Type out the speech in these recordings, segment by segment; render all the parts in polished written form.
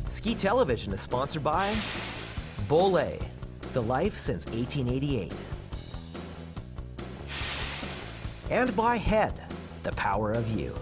Ski Television is sponsored by Bollé, the life since 1888. And by Head, the power of you.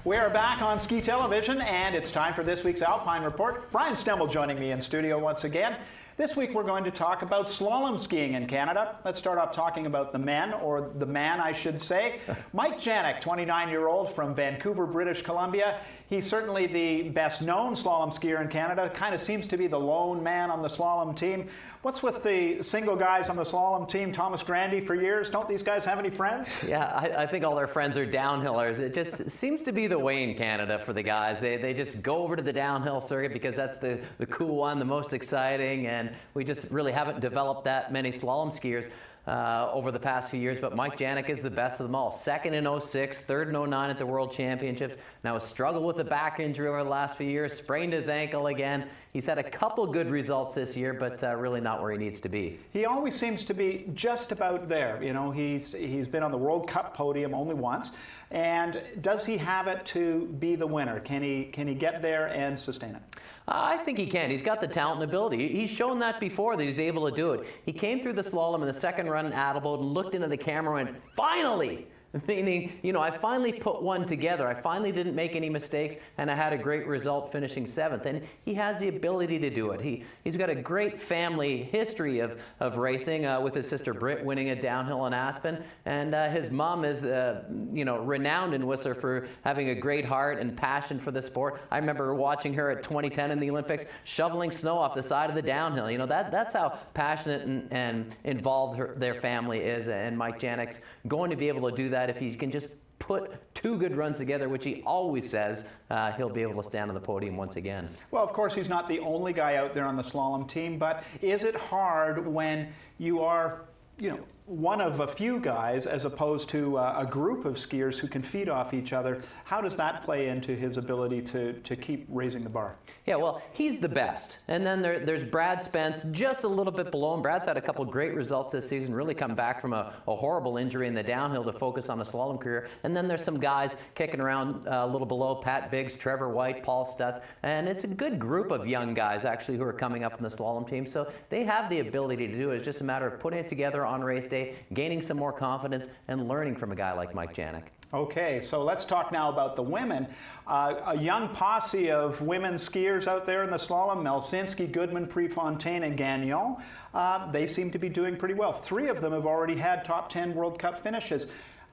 We are back on Ski Television, and it's time for this week's Alpine Report. Brian Stemmle joining me in studio once again. This week we're going to talk about slalom skiing in Canada. Let's start off talking about the men, or the man I should say. Mike Janyk, 29-year-old from Vancouver, British Columbia. He's certainly the best known slalom skier in Canada. Kind of seems to be the lone man on the slalom team. What's with the single guys on the slalom team? Thomas Grandy for years. Don't these guys have any friends? Yeah, I think all their friends are downhillers. It just seems to be the way in Canada for the guys. They just go over to the downhill circuit because that's the cool one, the most exciting, and we just really haven't developed that many slalom skiers over the past few years, but Mike Janyk is the best of them all. Second in 06, third in 09 at the World Championships. Now a struggle with a back injury over the last few years, sprained his ankle again. He's had a couple good results this year, but really not where he needs to be. He always seems to be just about there. You know, he's been on the World Cup podium only once. And does he have it to be the winner? Can he get there and sustain it? I think he can. He's got the talent and ability. He's shown that before, that he's able to do it. He came through the slalom in the second run in Adelboden and looked into the camera and went, finally! Meaning, you know, I finally put one together. I finally didn't make any mistakes, and I had a great result finishing 7th. And he has the ability to do it. He's got a great family history of racing, with his sister Britt winning a downhill in Aspen. And his mom is, you know, renowned in Whistler for having a great heart and passion for the sport. I remember watching her at 2010 in the Olympics, shoveling snow off the side of the downhill. You know, that's how passionate and involved their family is. And Mike Janyk's going to be able to do that. If he can just put two good runs together, which he always says, he'll be able to stand on the podium once again. Well, of course, he's not the only guy out there on the slalom team, but is it hard when you are, you know, one of a few guys as opposed to a group of skiers who can feed off each other? How does that play into his ability to keep raising the bar? Yeah, well, he's the best. And then there's Brad Spence, just a little bit below him. Brad's had a couple great results this season, really come back from a horrible injury in the downhill to focus on a slalom career. And then there's some guys kicking around a little below, Pat Biggs, Trevor White, Paul Stutz. And it's a good group of young guys, actually, who are coming up in the slalom team. So they have the ability to do it. It's just a matter of putting it together on race day, gaining some more confidence, and learning from a guy like Mike Janyk. Okay, so let's talk now about the women. A young posse of women skiers out there in the slalom: Melsinski, Goodman, Prefontaine, and Gagnon. They seem to be doing pretty well. 3 of them have already had top 10 World Cup finishes.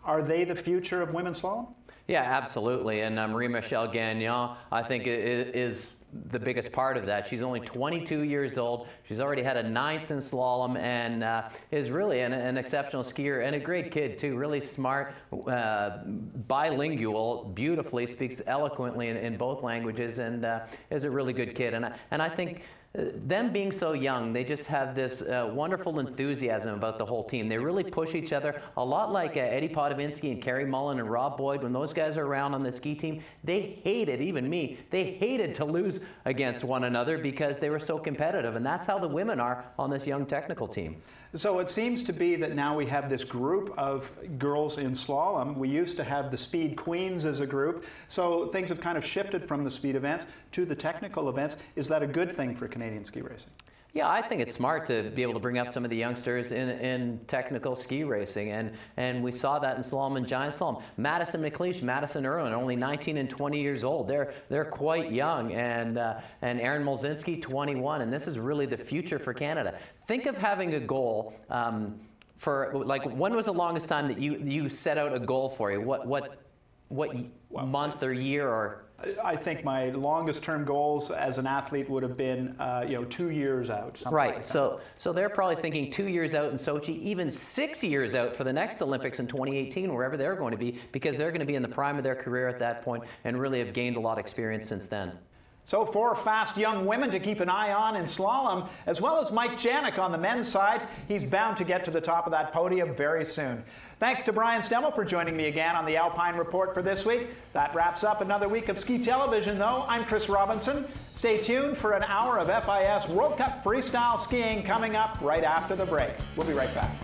Are they the future of women's slalom? Yeah, absolutely. And Marie-Michele Gagnon, I think, is the biggest part of that. She's only 22 years old. She's already had a 9th in slalom, and is really an exceptional skier and a great kid too. Really smart, bilingual, beautifully, speaks eloquently in both languages, and is a really good kid. And I think them being so young, they just have this wonderful enthusiasm about the whole team. They really push each other, a lot like Eddie Podovinsky and Kerry Mullen and Rob Boyd. When those guys are around on the ski team, they hated, even me, they hated to lose against one another because they were so competitive. And that's how the women are on this young technical team. So it seems to be that now we have this group of girls in slalom. We used to have the speed queens as a group. So things have kind of shifted from the speed events to the technical events. Is that a good thing for Canadian ski racing? Yeah, I think it's smart to be able to bring up some of the youngsters in technical ski racing, and we saw that in slalom and giant slalom. Madison McLeish, Madison Irwin, only 19 and 20 years old. They're quite young, and Aaron Molzinski, 21, and this is really the future for Canada. Think of having a goal. For like, when was the longest time that you set out a goal for you? What month or year or? I think my longest term goals as an athlete would have been, 2 years out. Right. Like so they're probably thinking 2 years out in Sochi, even 6 years out for the next Olympics in 2018, wherever they're going to be, because they're going to be in the prime of their career at that point and really have gained a lot of experience since then. So 4 fast young women to keep an eye on in slalom, as well as Mike Janyk on the men's side. He's bound to get to the top of that podium very soon. Thanks to Brian Stemmle for joining me again on the Alpine Report for this week. That wraps up another week of Ski Television, though. I'm Chris Robinson. Stay tuned for an hour of FIS World Cup freestyle skiing coming up right after the break. We'll be right back.